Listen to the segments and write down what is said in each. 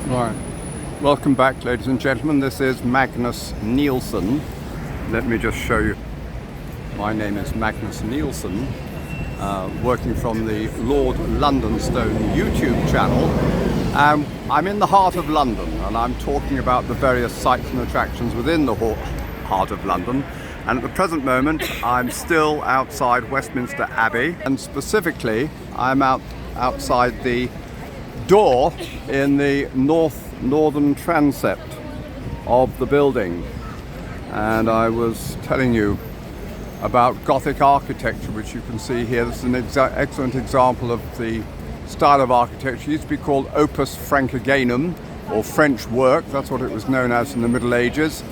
Right. Welcome back, ladies and gentlemen. This is Magnus Nielsen. Let me just show you. My name is Magnus Nielsen, working from the Lord Londonstone YouTube channel. I'm in the heart of London, and I'm talking about the various sites and attractions within the heart of London. And at the present moment, I'm still outside Westminster Abbey, and specifically, I'm outside the door in the northern transept of the building. And I was telling you about Gothic architecture, which you can see here. This is an excellent example of the style of architecture. It used to be called Opus Frankiganum, or French work. That's what it was known as in the Middle Ages.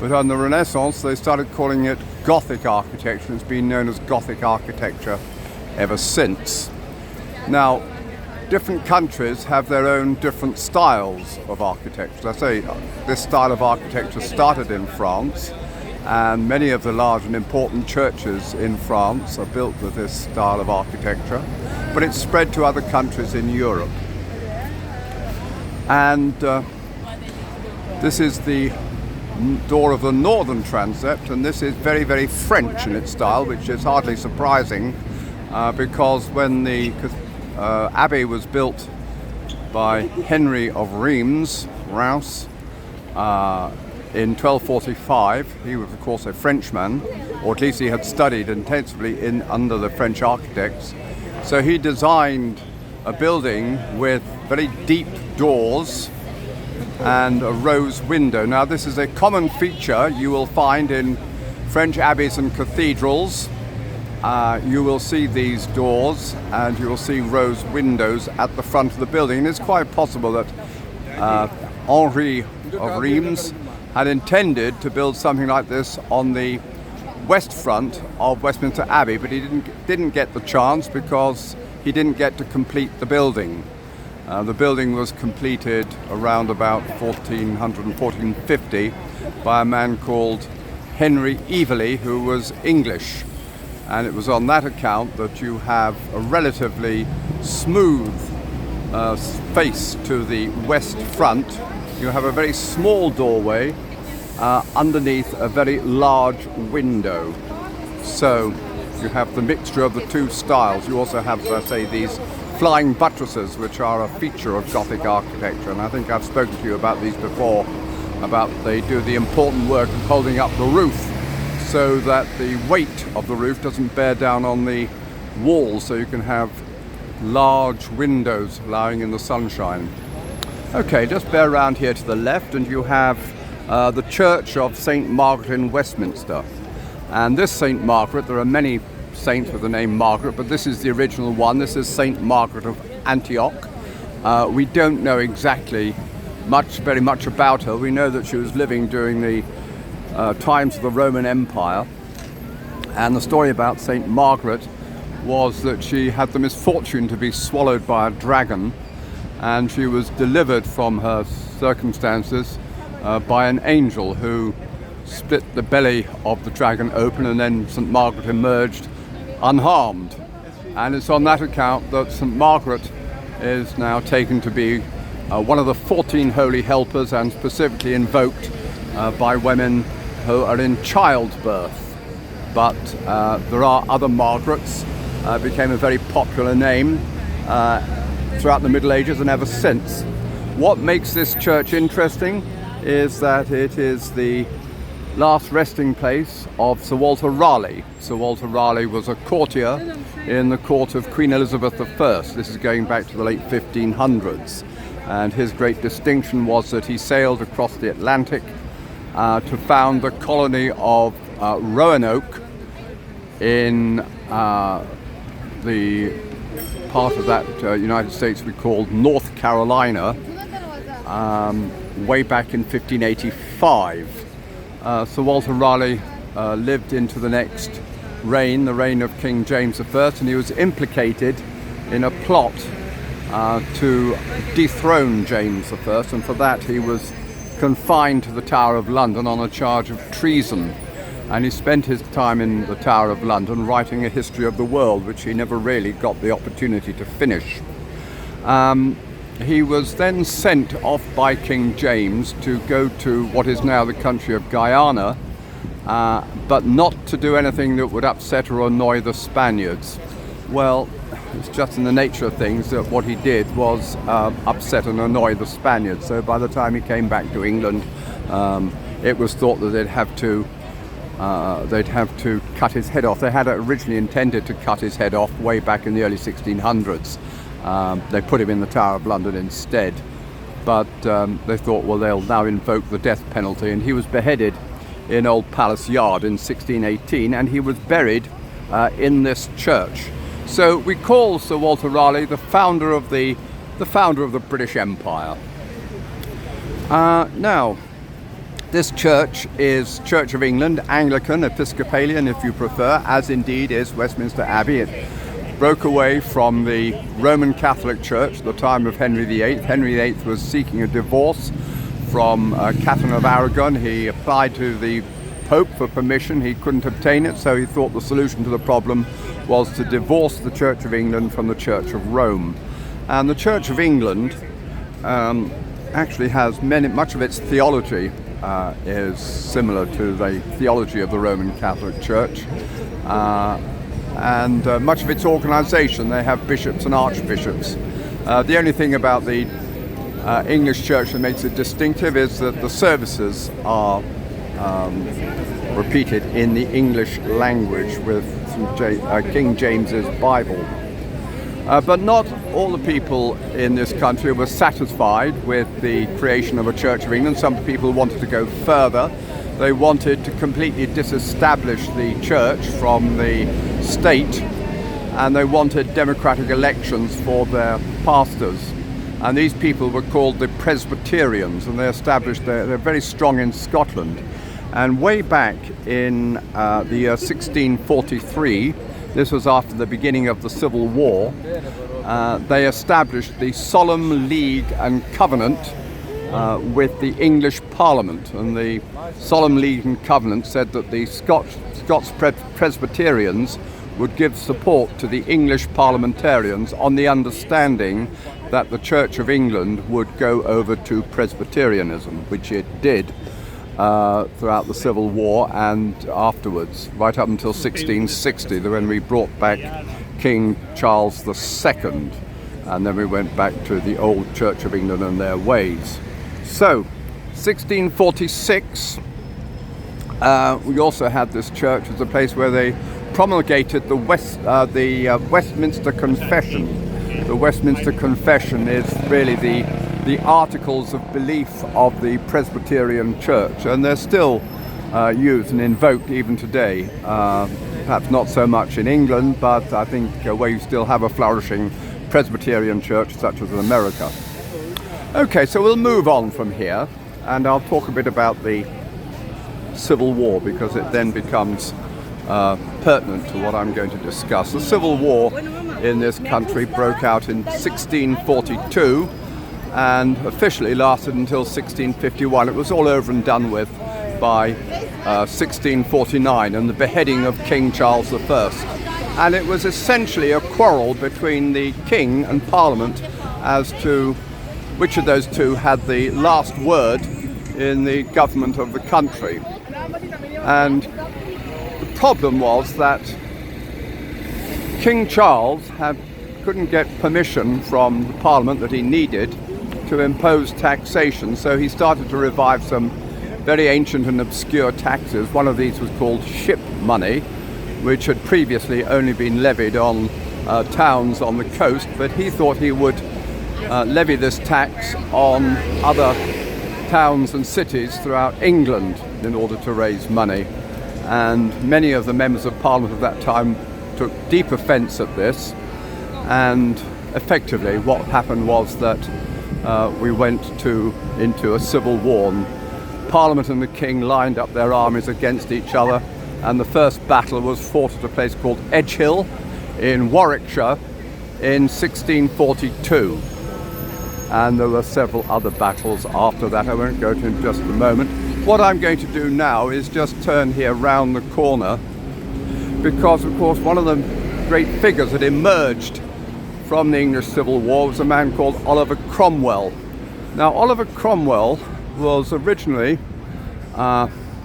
But on the Renaissance, they started calling it Gothic architecture. It's been known as Gothic architecture ever since. Now, different countries have their own different styles of architecture. I say this style of architecture started in France, and many of the large and important churches in France are built with this style of architecture, but it's spread to other countries in Europe. And this is the door of the northern transept, and this is very, very French in its style, which is hardly surprising because when the Abbey was built by Henry of Rheims in 1245. He was, of course, a Frenchman, or at least he had studied intensively under the French architects. So he designed a building with very deep doors and a rose window. Now, this is a common feature you will find in French abbeys and cathedrals. You will see these doors and you will see rose windows at the front of the building. And it's quite possible that Henry of Rheims had intended to build something like this on the west front of Westminster Abbey, but he didn't get the chance because he didn't get to complete the building. The building was completed around about 1400 and 1450 by a man called Henry Evely, who was English. And it was on that account that you have a relatively smooth face to the west front. You have a very small doorway underneath a very large window. So you have the mixture of the two styles. You also have, as I say, these flying buttresses, which are a feature of Gothic architecture. And I think I've spoken to you about these before, about they do the important work of holding up the roof so that the weight of the roof doesn't bear down on the walls, so you can have large windows allowing in the sunshine. Okay, just bear around here to the left and you have the Church of St. Margaret in Westminster. And this St. Margaret, there are many saints with the name Margaret, but this is the original one. This is St. Margaret of Antioch. We don't know exactly very much about her. We know that she was living during the times of the Roman Empire, and the story about St. Margaret was that she had the misfortune to be swallowed by a dragon, and she was delivered from her circumstances by an angel who split the belly of the dragon open, and then St. Margaret emerged unharmed. And it's on that account that St. Margaret is now taken to be one of the 14 holy helpers, and specifically invoked by women who are in childbirth. But there are other Margarets. Became a very popular name throughout the Middle Ages and ever since. What makes this church interesting is that it is the last resting place of Sir Walter Raleigh. Sir Walter Raleigh was a courtier in the court of Queen Elizabeth I. This is going back to the late 1500s. And his great distinction was that he sailed across the Atlantic to found the colony of Roanoke in the part of that United States we called North Carolina, way back in 1585. Sir Walter Raleigh lived into the next reign, the reign of King James I, and he was implicated in a plot to dethrone James I, and for that he was confined to the Tower of London on a charge of treason. And he spent his time in the Tower of London writing a history of the world, which he never really got the opportunity to finish. he was then sent off by King James to go to what is now the country of Guyana, but not to do anything that would upset or annoy the Spaniards. Well, it's just in the nature of things that what he did was upset and annoy the Spaniards. So by the time he came back to England, it was thought that they'd have to cut his head off. They had originally intended to cut his head off way back in the early 1600s. They put him in the Tower of London instead, but they thought, well, they'll now invoke the death penalty, and he was beheaded in Old Palace Yard in 1618, and he was buried in this church. So we call Sir Walter Raleigh the founder of the British Empire. Now, this church is Church of England, Anglican, Episcopalian if you prefer, as indeed is Westminster Abbey. It broke away from the Roman Catholic Church at the time of Henry VIII. Henry VIII was seeking a divorce from Catherine of Aragon. He applied to the Pope for permission. He couldn't obtain it, so he thought the solution to the problem was to divorce the Church of England from the Church of Rome. And the Church of England actually has much of its theology is similar to the theology of the Roman Catholic Church, and much of its organisation. They have bishops and archbishops. The only thing about the English Church that makes it distinctive is that the services are repeated in the English language with King James's Bible. But not all the people in this country were satisfied with the creation of a Church of England. Some people wanted to go further. They wanted to completely disestablish the church from the state, and they wanted democratic elections for their pastors. And these people were called the Presbyterians, and they're very strong in Scotland. And way back in the year 1643, this was after the beginning of the Civil War, they established the Solemn League and Covenant with the English Parliament. And the Solemn League and Covenant said that the Scots Presbyterians would give support to the English parliamentarians on the understanding that the Church of England would go over to Presbyterianism, which it did throughout the Civil War and afterwards, right up until 1660, when we brought back King Charles II, and then we went back to the old Church of England and their ways. So, 1646, we also had this church as a place where they promulgated the Westminster Confession. The Westminster Confession is really the articles of belief of the Presbyterian Church, and they're still used and invoked even today. Perhaps not so much in England, but I think where you still have a flourishing Presbyterian Church, such as in America. Okay, so we'll move on from here, and I'll talk a bit about the Civil War, because it then becomes pertinent to what I'm going to discuss. The Civil War in this country broke out in 1642 and officially lasted until 1651. It was all over and done with by 1649 and the beheading of King Charles I. And it was essentially a quarrel between the King and Parliament as to which of those two had the last word in the government of the country. And the problem was that King Charles couldn't get permission from the Parliament that he needed to impose taxation, so he started to revive some very ancient and obscure taxes. One of these was called ship money, which had previously only been levied on towns on the coast, but he thought he would levy this tax on other towns and cities throughout England in order to raise money. And many of the members of Parliament of that time took deep offence at this, and effectively what happened was that we went into a civil war. Parliament and the King lined up their armies against each other, and the first battle was fought at a place called Edgehill in Warwickshire in 1642. And there were several other battles after that. I won't go to in just a moment. What I'm going to do now is just turn here round the corner, because of course one of the great figures that emerged from the English Civil War was a man called Oliver Cromwell. Now, Oliver Cromwell was originally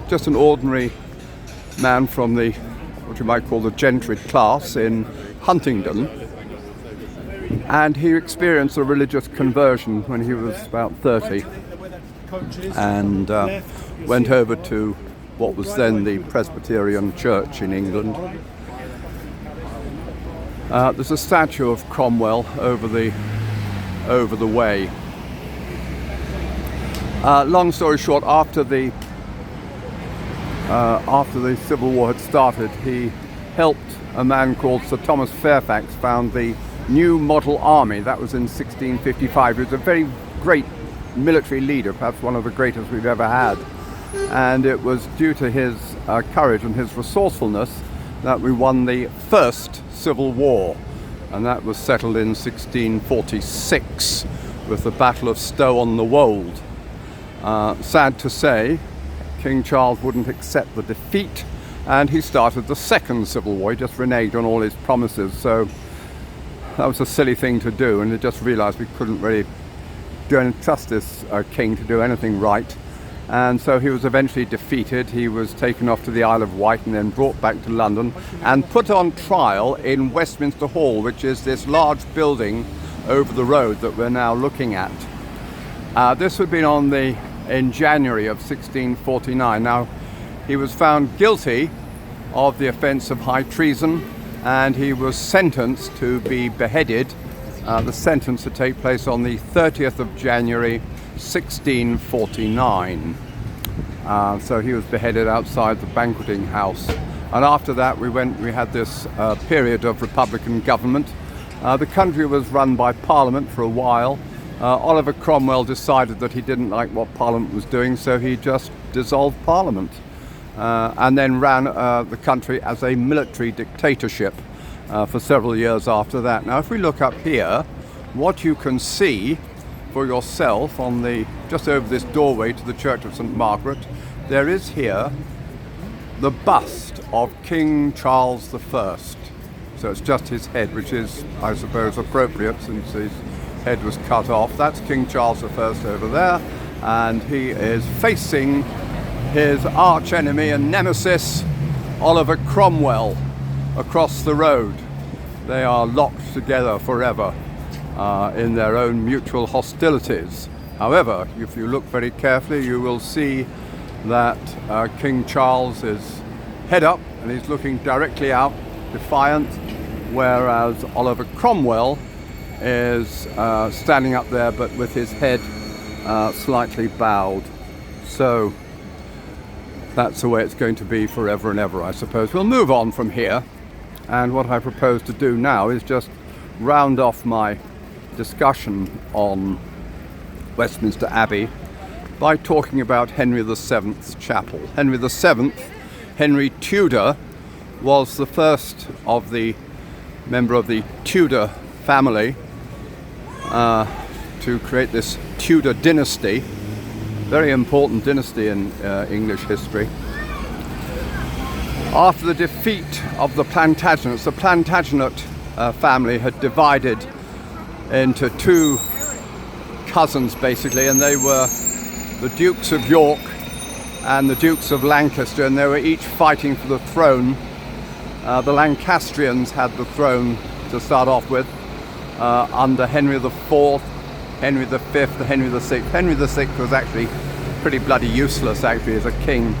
just an ordinary man from the, what you might call the gentry class in Huntingdon, and he experienced a religious conversion when he was about 30 and went over to what was then the Presbyterian Church in England. There's a statue of Cromwell over the way. Long story short, after the Civil War had started, he helped a man called Sir Thomas Fairfax found the new model army. That was in 1655. He was a very great military leader, perhaps one of the greatest we've ever had. And it was due to his courage and his resourcefulness that we won the first Civil War. And that was settled in 1646 with the Battle of Stow-on-the-Wold. Sad to say, King Charles wouldn't accept the defeat, and he started the second Civil War. He just reneged on all his promises, so that was a silly thing to do, and he just realised we couldn't really trust this king to do anything right. And so he was eventually defeated. He was taken off to the Isle of Wight and then brought back to London and put on trial in Westminster Hall, which is this large building over the road that we're now looking at. This had been in January of 1649. Now, he was found guilty of the offence of high treason, and he was sentenced to be beheaded. The sentence to take place on the 30th of January 1649. So he was beheaded outside the banqueting house. And after that we had this period of Republican government. The country was run by Parliament for a while. Oliver Cromwell decided that he didn't like what Parliament was doing, so he just dissolved Parliament and then ran the country as a military dictatorship for several years after that. Now, if we look up here, what you can see for yourself on just over this doorway to the Church of St. Margaret, there is here the bust of King Charles I. So it's just his head, which is, I suppose, appropriate since his head was cut off. That's King Charles I over there, and he is facing his arch enemy and nemesis, Oliver Cromwell, across the road. They are locked together forever in their own mutual hostilities. However, if you look very carefully, you will see that King Charles is head up and he's looking directly out, defiant, whereas Oliver Cromwell is standing up there but with his head slightly bowed. So that's the way it's going to be forever and ever, I suppose. We'll move on from here, and what I propose to do now is just round off my discussion on Westminster Abbey by talking about Henry VII's Chapel. Henry VII, Henry Tudor, was the first of the member of the Tudor family to create this Tudor dynasty, very important dynasty in English history. After the defeat of the Plantagenets family had divided into two cousins basically, and they were the Dukes of York and the Dukes of Lancaster, and they were each fighting for the throne. The Lancastrians had the throne to start off with under Henry IV, Henry V, and Henry VI. Henry VI was actually pretty bloody useless actually as a king.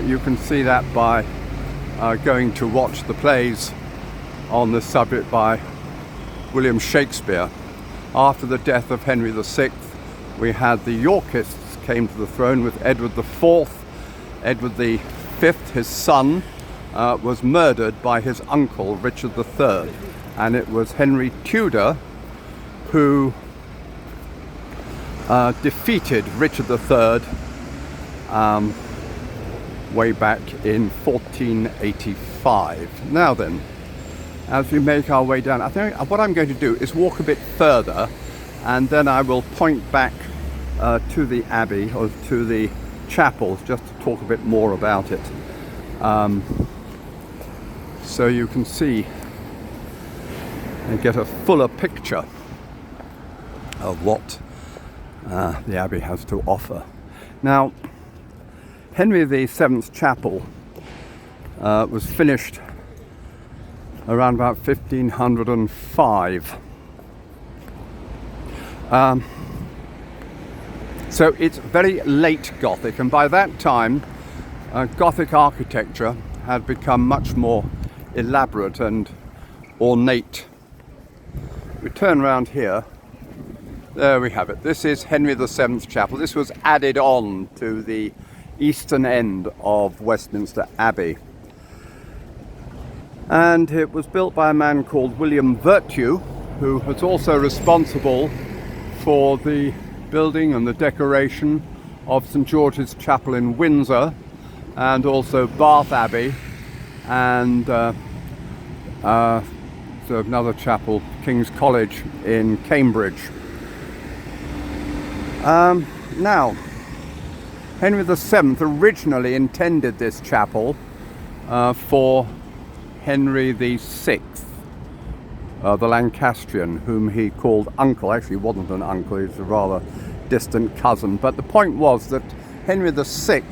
You can see that by going to watch the plays on this subject by William Shakespeare. After the death of Henry VI, we had the Yorkists came to the throne with Edward IV. Edward V, his son, was murdered by his uncle Richard III, and it was Henry Tudor who defeated Richard III way back in 1485. Now then, as we make our way down, I think what I'm going to do is walk a bit further, and then I will point back to the Abbey, or to the chapel, just to talk a bit more about it. So you can see and get a fuller picture of what the Abbey has to offer. Now, Henry VII's Chapel was finished around about 1505. So it's very late Gothic, and by that time Gothic architecture had become much more elaborate and ornate. We turn around here. There we have it. This is Henry VII's Chapel. This was added on to the eastern end of Westminster Abbey. And it was built by a man called William Virtue, who was also responsible for the building and the decoration of St George's Chapel in Windsor, and also Bath Abbey, and so another chapel, King's College in Cambridge. Now, Henry VII originally intended this chapel for Henry VI, the Lancastrian, whom he called uncle. Actually, he wasn't an uncle, he was a rather distant cousin. But the point was that Henry VI,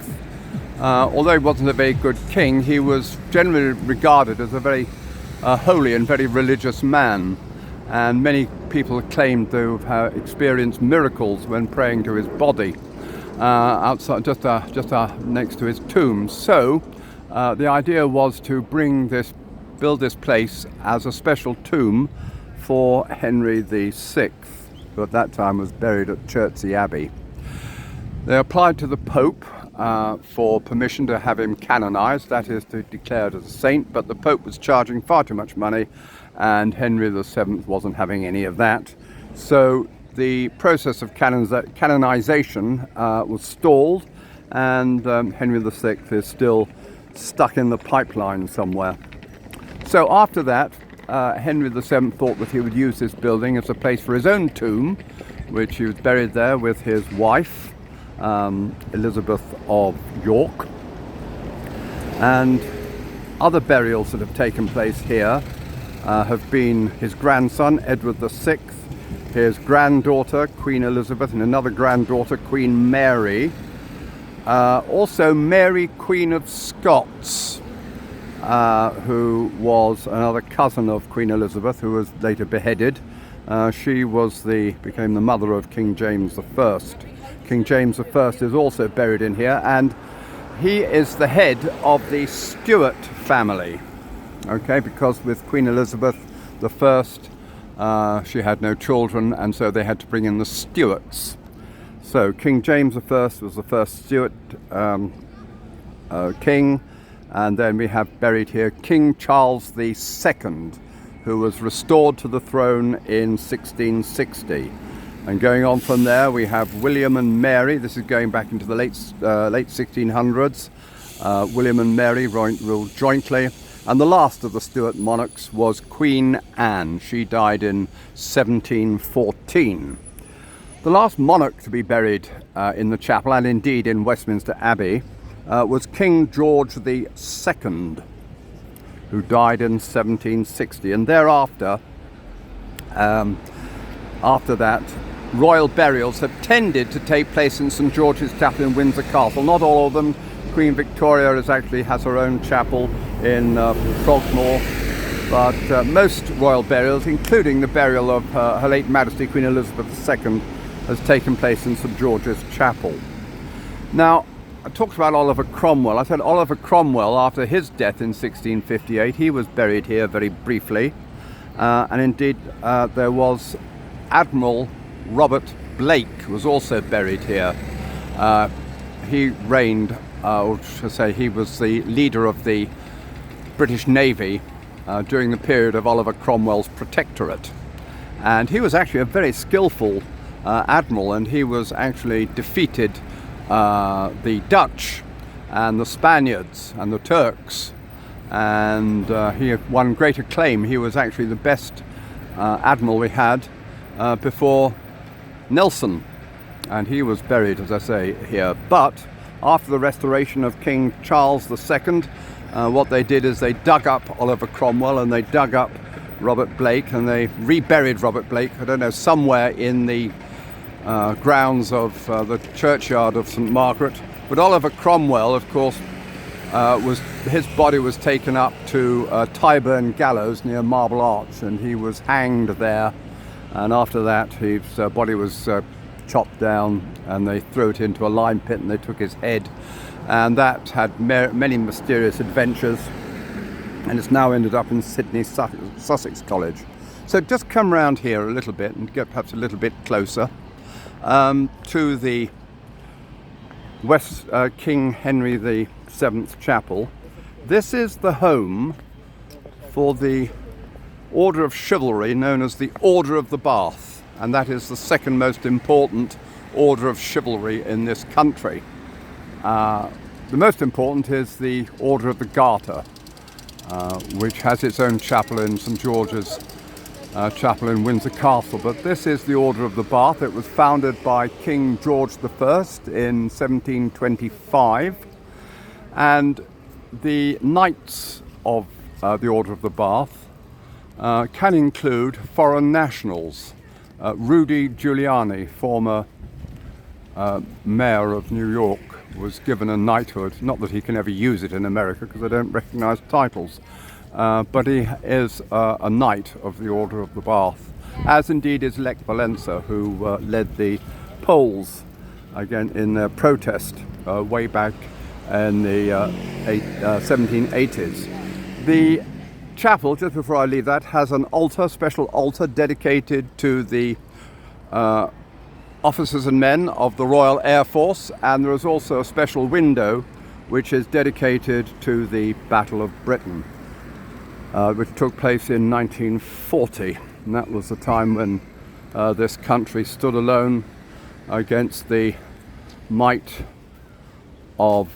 although he wasn't a very good king, he was generally regarded as a very holy and very religious man. And many people claimed to have experienced miracles when praying to his body outside, just next to his tomb. So the idea was to build this place as a special tomb for Henry VI, who at that time was buried at Chertsey Abbey. They applied to the Pope for permission to have him canonized, that is, to declared as a saint, but the Pope was charging far too much money, and Henry VII wasn't having any of that. So the process of canonization was stalled, and Henry VI is still stuck in the pipeline somewhere. So after that, Henry VII thought that he would use this building as a place for his own tomb, which he was buried there with his wife, Elizabeth of York. And other burials that have taken place here have been his grandson, Edward VI, his granddaughter, Queen Elizabeth, and another granddaughter, Queen Mary. Also Mary, Queen of Scots, who was another cousin of Queen Elizabeth, who was later beheaded. She became the mother of King James I. King James I is also buried in here, and he is the head of the Stuart family. Okay, because with Queen Elizabeth I, she had no children, and so they had to bring in the Stuarts. So King James I was the first Stuart king, and then we have buried here King Charles II, who was restored to the throne in 1660. And going on from there, we have William and Mary. This is going back into the late 1600s. William and Mary ruled jointly. And the last of the Stuart monarchs was Queen Anne. She died in 1714. The last monarch to be buried in the chapel, and indeed in Westminster Abbey, was King George II, who died in 1760. And thereafter, after that, royal burials have tended to take place in St George's Chapel in Windsor Castle. Not all of them. Queen Victoria has her own chapel in Frogmore, but most royal burials, including the burial of Her late Majesty Queen Elizabeth II, has taken place in St George's Chapel. Now, I talked about Oliver Cromwell. I said Oliver Cromwell, after his death in 1658, he was buried here very briefly, and indeed there was Admiral Robert Blake was also buried here. He reigned, or should I say, he was the leader of the British Navy during the period of Oliver Cromwell's protectorate. And he was actually a very skillful admiral, and he was actually defeated the Dutch and the Spaniards and the Turks, and he had won great acclaim. He was actually the best admiral we had before Nelson, and he was buried, as I say, here. But after the restoration of King Charles II, what they did is they dug up Oliver Cromwell, and they dug up Robert Blake, and they reburied Robert Blake, I don't know, somewhere in the grounds of the churchyard of St Margaret. But Oliver Cromwell, of course, his body was taken up to Tyburn Gallows near Marble Arch, and he was hanged there. And after that, his body was chopped down, and they threw it into a lime pit, and they took his head. And that had many mysterious adventures, and it's now ended up in Sydney Sussex College. So just come round here a little bit and get perhaps a little bit closer to the King Henry VII Chapel. This is the home for the Order of Chivalry known as the Order of the Bath, and that is the second most important Order of Chivalry in this country. The most important is the Order of the Garter, which has its own chapel in St George's Chapel in Windsor Castle. But this is the Order of the Bath. It was founded by King George I in 1725, and the knights of the Order of the Bath can include foreign nationals. Rudy Giuliani, former mayor of New York, was given a knighthood. Not that he can ever use it in America because they don't recognize titles, but he is a knight of the Order of the Bath, as indeed is Lech Walesa, who led the Poles again in their protest way back in the 1780s. The chapel, just before I leave that, has an altar, special altar dedicated to the officers and men of the Royal Air Force, and there is also a special window which is dedicated to the Battle of Britain, which took place in 1940, and that was the time when this country stood alone against the might of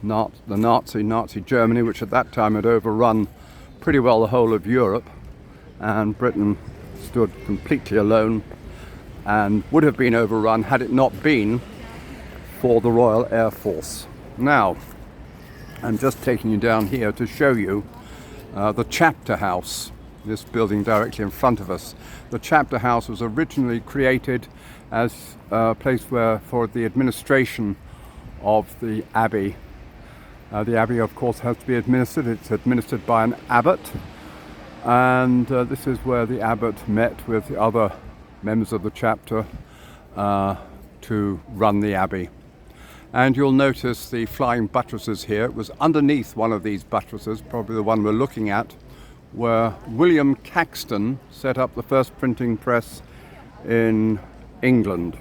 Nazi Germany, which at that time had overrun pretty well the whole of Europe, and Britain stood completely alone and would have been overrun had it not been for the Royal Air Force. Now, I'm just taking you down here to show you the Chapter House, this building directly in front of us. The Chapter House was originally created as a place for the administration of the Abbey. The Abbey, of course, has to be administered. It's administered by an abbot, and this is where the abbot met with the other members of the chapter to run the Abbey. And you'll notice the flying buttresses here. It was underneath one of these buttresses, probably the one we're looking at, where William Caxton set up the first printing press in England.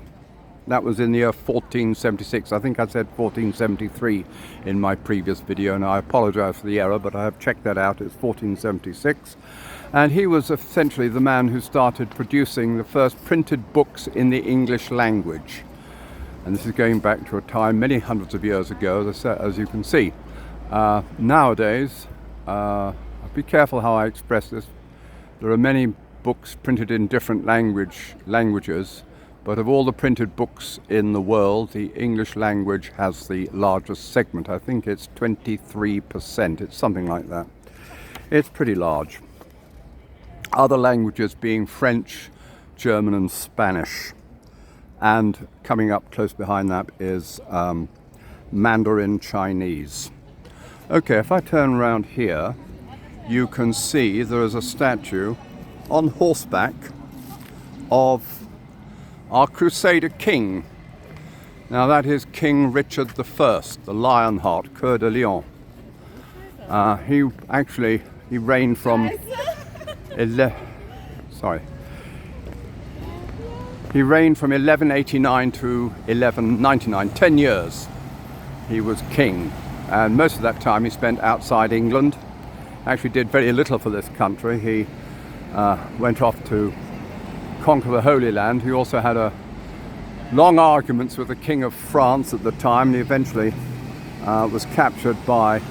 That was in the year 1476. I think I said 1473 in my previous video, and I apologize for the error, but I have checked that out. It's 1476. And he was essentially the man who started producing the first printed books in the English language. And this is going back to a time many hundreds of years ago, as you can see. Nowadays, be careful how I express this. There are many books printed in different languages, but of all the printed books in the world, the English language has the largest segment. I think it's 23%. It's something like that. It's pretty large. Other languages being French, German and Spanish. And coming up close behind that is Mandarin Chinese. Okay, if I turn around here, you can see there is a statue on horseback of our Crusader king. Now that is King Richard I, the Lionheart, Coeur de Lion. He reigned from He reigned from 1189 to 1199, 10 years he was king, and most of that time he spent outside England. Actually did very little for this country. He went off to conquer the Holy Land. He also had long arguments with the King of France at the time, and he eventually was captured by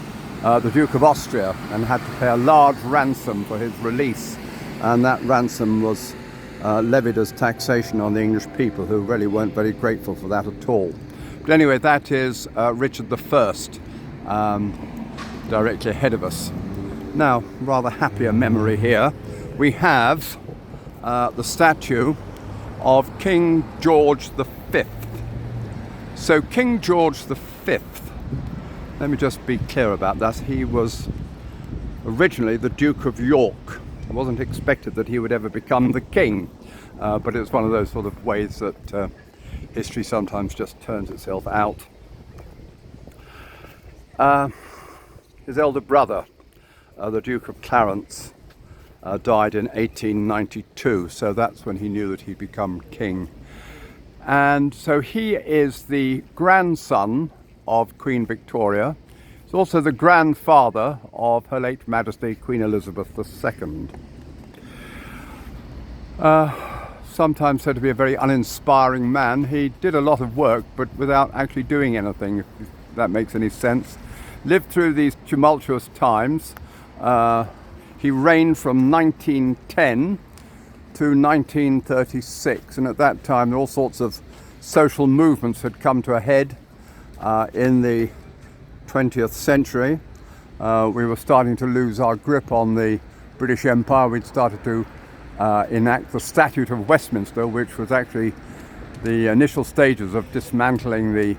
the Duke of Austria and had to pay a large ransom for his release, and that ransom was levied as taxation on the English people, who really weren't very grateful for that at all. But anyway, that is Richard I, directly ahead of us. Now, rather happier memory here. we have the statue of King George V. So King George V, let me just be clear about that, he was originally the Duke of York. It wasn't expected that he would ever become the king, but it's one of those sort of ways that history sometimes just turns itself out. His elder brother, the Duke of Clarence, died in 1892, so that's when he knew that he'd become king. And so he is the grandson of Queen Victoria. He's also the grandfather of Her late Majesty Queen Elizabeth II. Sometimes said to be a very uninspiring man. He did a lot of work, but without actually doing anything, if that makes any sense. Lived through these tumultuous times. He reigned from 1910 to 1936, and at that time all sorts of social movements had come to a head in the 20th century. We were starting to lose our grip on the British Empire. We'd started to enact the Statute of Westminster, which was actually the initial stages of dismantling the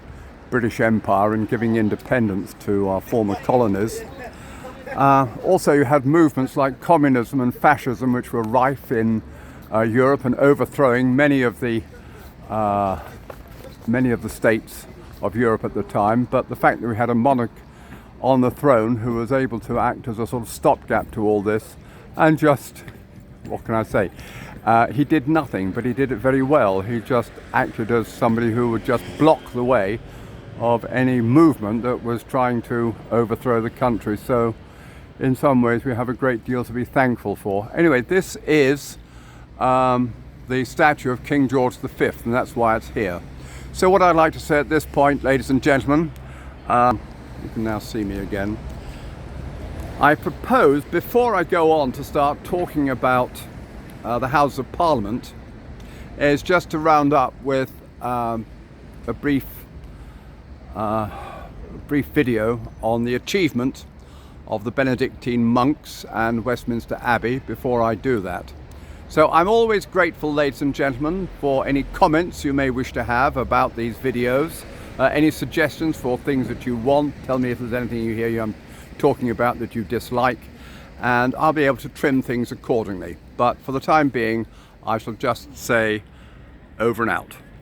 British Empire and giving independence to our former colonies. Also, you had movements like communism and fascism, which were rife in Europe and overthrowing many of the states of Europe at the time. But the fact that we had a monarch on the throne who was able to act as a sort of stopgap to all this, and just, what can I say? He did nothing, but he did it very well. He just acted as somebody who would just block the way of any movement that was trying to overthrow the country. So in some ways we have a great deal to be thankful for. Anyway, this is the statue of King George V, and that's why it's here. So what I'd like to say at this point, ladies and gentlemen, you can now see me again. I propose, before I go on to start talking about the Houses of Parliament, is just to round up with a brief video on the achievement of the Benedictine monks and Westminster Abbey before I do that. So I'm always grateful, ladies and gentlemen, for any comments you may wish to have about these videos, any suggestions for things that you want. Tell me if there's anything you hear I'm talking about that you dislike, and I'll be able to trim things accordingly. But for the time being, I shall just say over and out.